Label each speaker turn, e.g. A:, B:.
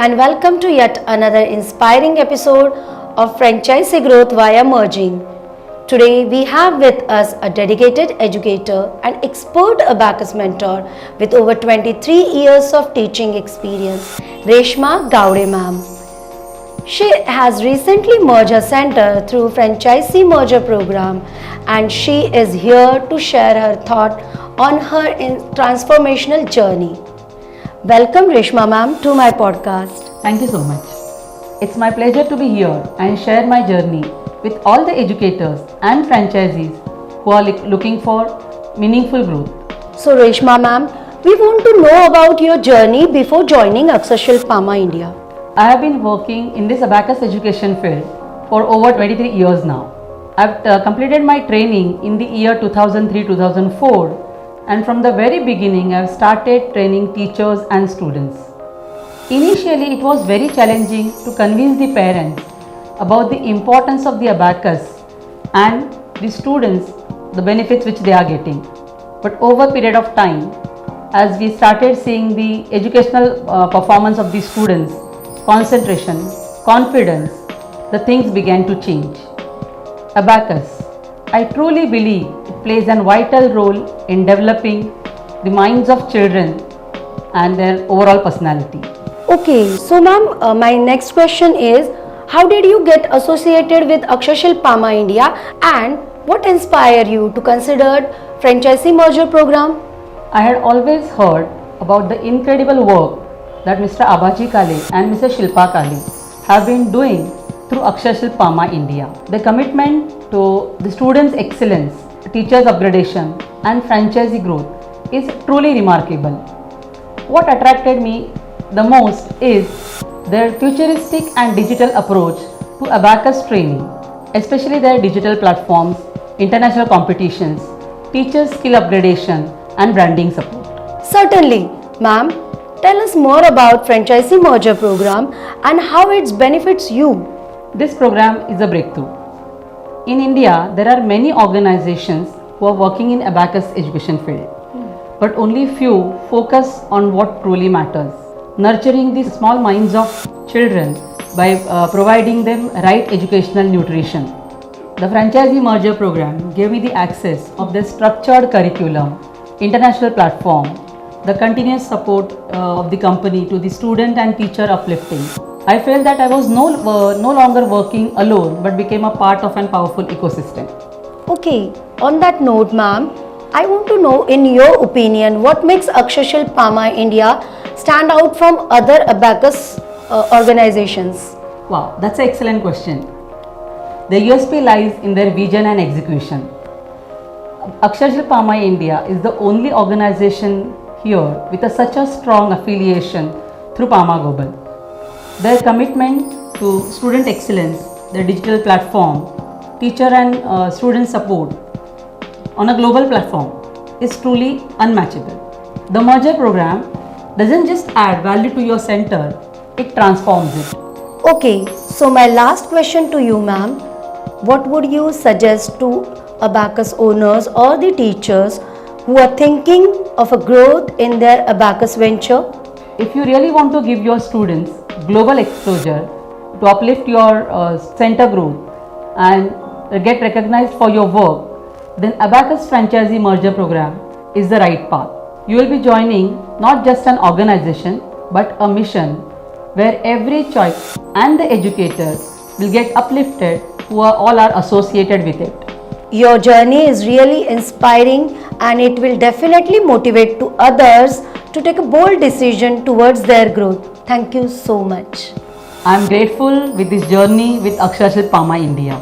A: and welcome to yet another inspiring episode of Franchisee Growth via Merging. Today we have with us a dedicated educator and expert abacus mentor with over 23 years of teaching experience, Reshma Gowde ma'am. She has recently merged her center through franchisee merger program and she is here to share her thought on her transformational journey. Welcome Reshma ma'am to my podcast.
B: Thank you so much. It's my pleasure to be here and share my journey with all the educators and franchisees who are looking for meaningful growth.
A: So Reshma ma'am, we want to know about your journey before joining Akshashil Pama India.
B: I have been working in this abacus education field for over 23 years now. I've completed my training in the year 2003-2004 and from the very beginning I've started training teachers and students. Initially it was very challenging to convince the parents about the importance of the abacus and the students the benefits which they are getting. But over a period of time, as we started seeing the educational performance of the students, concentration, confidence, the things began to change. Abacus, I truly believe it plays a vital role in developing the minds of children and their overall personality.
A: Okay, so ma'am, my next question is, how did you get associated with Akshashil Pama India and what inspired you to consider franchisee merger program?
B: I had always heard about the incredible work that Mr. Abaji Kale and Mrs. Shilpa Kale have been doing through Akshashil Pama India. The commitment to the students' excellence, teachers' upgradation and franchisee growth is truly remarkable. What attracted me the most is their futuristic and digital approach to abacus training, especially their digital platforms, international competitions, teachers' skill upgradation and branding support.
A: Certainly, ma'am. Tell us more about franchisee merger program and how it benefits you.
B: This program is a breakthrough. In India, there are many organizations who are working in abacus education field, but only few focus on what truly matters. Nurturing the small minds of children by providing them right educational nutrition. The franchisee merger program gave me the access of the structured curriculum, international platform, the continuous support of the company to the student and teacher uplifting. I felt that I was no longer working alone but became a part of a powerful ecosystem.
A: Okay, on that note ma'am, I want to know in your opinion what makes Akshashil Pama India stand out from other abacus organizations?
B: Wow, that's an excellent question. The USP lies in their vision and execution. Akshashil Pama India is the only organization here with such a strong affiliation through Pama Global. Their commitment to student excellence, their digital platform, teacher and student support on a global platform is truly unmatchable. The merger program doesn't just add value to your center, it transforms it.
A: Okay, so my last question to you ma'am, what would you suggest to abacus owners or the teachers who are thinking of a growth in their abacus venture?
B: If you really want to give your students global exposure to uplift your center growth and get recognized for your work, then Abacus Franchisee Merger Program is the right path. You will be joining not just an organization but a mission where every choice and the educator will get uplifted who are all are associated with it.
A: Your journey is really inspiring and it will definitely motivate to others to take a bold decision towards their growth. Thank you so much.
B: I am grateful with this journey with Akshashil Pama India.